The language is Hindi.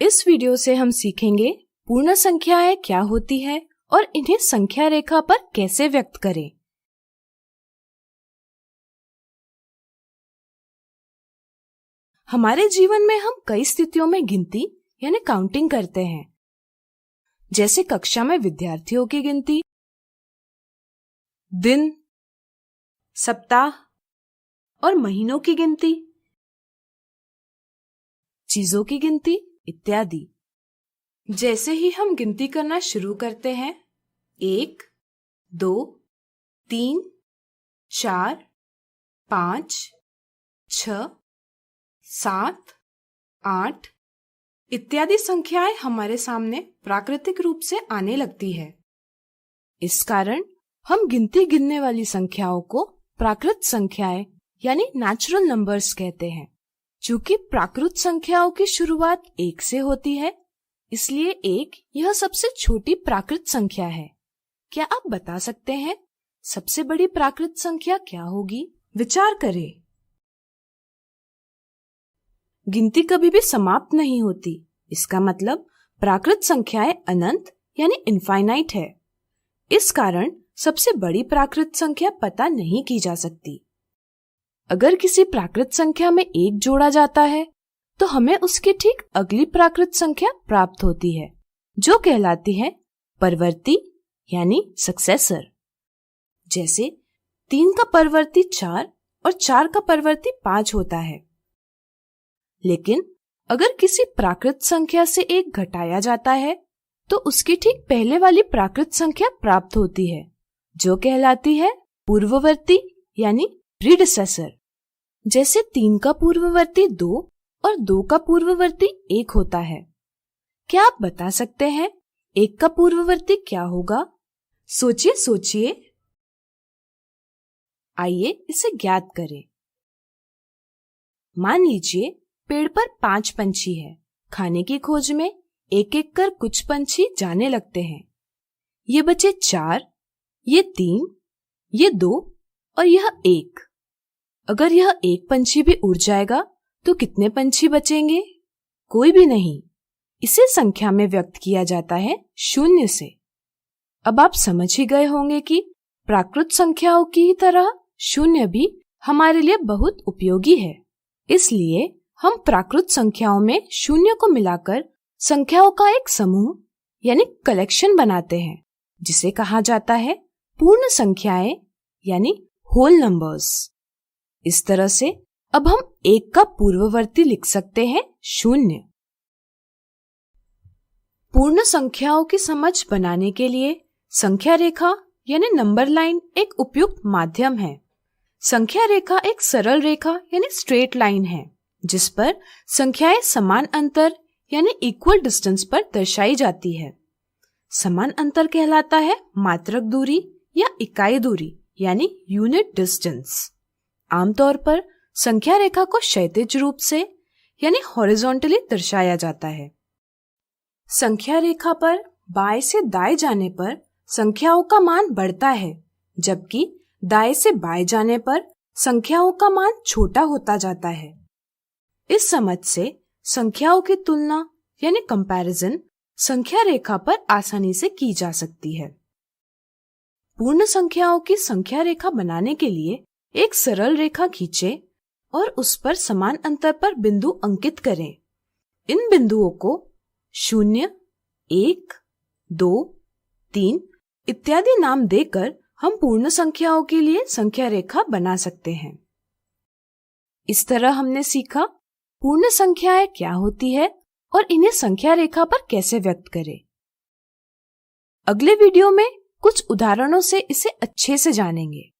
इस वीडियो से हम सीखेंगे पूर्ण संख्याएं क्या होती है और इन्हें संख्या रेखा पर कैसे व्यक्त करें। हमारे जीवन में हम कई स्थितियों में गिनती यानी काउंटिंग करते हैं, जैसे कक्षा में विद्यार्थियों की गिनती, दिन, सप्ताह और महीनों की गिनती, चीजों की गिनती इत्यादि। जैसे ही हम गिनती करना शुरू करते हैं, 1, 2, 3, 4, 5, 6, 7, 8 इत्यादि संख्याएं हमारे सामने प्राकृतिक रूप से आने लगती है। इस कारण हम गिनती गिनने वाली संख्याओं को प्राकृत संख्याएं यानी नेचुरल नंबर्स कहते हैं। चूंकि प्राकृत संख्याओं की शुरुआत 1 से होती है, इसलिए 1 यह सबसे छोटी प्राकृत संख्या है। क्या आप बता सकते हैं सबसे बड़ी प्राकृत संख्या क्या होगी? विचार करें। गिनती कभी भी समाप्त नहीं होती, इसका मतलब प्राकृत संख्याएं अनंत यानी इनफाइनाइट है। इस कारण सबसे बड़ी प्राकृत संख्या पता नहीं की जा सकती। अगर किसी प्राकृत संख्या में 1 जोड़ा जाता है, तो हमें उसकी ठीक अगली प्राकृत संख्या प्राप्त होती है, जो कहलाती है परवर्ती यानी सक्सेसर। जैसे 3 का परवर्ती 4 और 4 का परवर्ती 5 होता है। लेकिन अगर किसी प्राकृत संख्या से 1 घटाया जाता है, तो उसकी ठीक पहले वाली प्राकृत संख्या प्राप्त होती है, जो कहलाती है पूर्ववर्ती यानी प्रीडिसेसर। जैसे 3 का पूर्ववर्ती 2 और 2 का पूर्ववर्ती 1 होता है। क्या आप बता सकते हैं 1 का पूर्ववर्ती क्या होगा? सोचिए। आइए इसे ज्ञात करें। मान लीजिए पेड़ पर 5 पंछी हैं। खाने की खोज में एक एक कर कुछ पंछी जाने लगते हैं। ये बचे 4, ये 3, ये 2 और यह 1। अगर यह एक पंछी भी उड़ जाएगा तो कितने पंछी बचेंगे? कोई भी नहीं। इसे संख्या में व्यक्त किया जाता है 0 से। अब आप समझ ही गए होंगे कि प्राकृत संख्याओं की तरह 0 भी हमारे लिए बहुत उपयोगी है। इसलिए हम प्राकृत संख्याओं में 0 को मिलाकर संख्याओं का एक समूह यानी कलेक्शन बनाते हैं, जिसे कहा जाता है पूर्ण संख्याएं यानी होल नंबर्स। इस तरह से अब हम 1 का पूर्ववर्ती लिख सकते हैं 0। पूर्ण संख्याओं की समझ बनाने के लिए संख्या रेखा यानी नंबर लाइन एक उपयुक्त माध्यम है। संख्या रेखा एक सरल रेखा यानी स्ट्रेट लाइन है, जिस पर संख्याएं समान अंतर यानी इक्वल डिस्टेंस पर दर्शाई जाती है। समान अंतर कहलाता है मात्रक दूरी या इकाई दूरी यानी यूनिट डिस्टेंस। आमतौर पर संख्या रेखा को क्षैतिज रूप से यानी हॉरिजॉन्टली दर्शाया जाता है। संख्या रेखा पर बाएं से दाएं जाने पर संख्याओं का मान बढ़ता है, जबकि दाएं से बाएं जाने पर संख्याओं का मान छोटा होता जाता है। इस समझ से संख्याओं की तुलना यानी कंपैरिजन संख्या रेखा पर आसानी से की जा सकती है। पूर्ण संख्याओं की संख्या रेखा बनाने के लिए एक सरल रेखा खींचे और उस पर समान अंतर पर बिंदु अंकित करें। इन बिंदुओं को 0, 1, 2, 3 इत्यादि नाम देकर हम पूर्ण संख्याओं के लिए संख्या रेखा बना सकते हैं। इस तरह हमने सीखा पूर्ण संख्याएं क्या होती है और इन्हें संख्या रेखा पर कैसे व्यक्त करें। अगले वीडियो में कुछ उदाहरणों से इसे अच्छे से जानेंगे।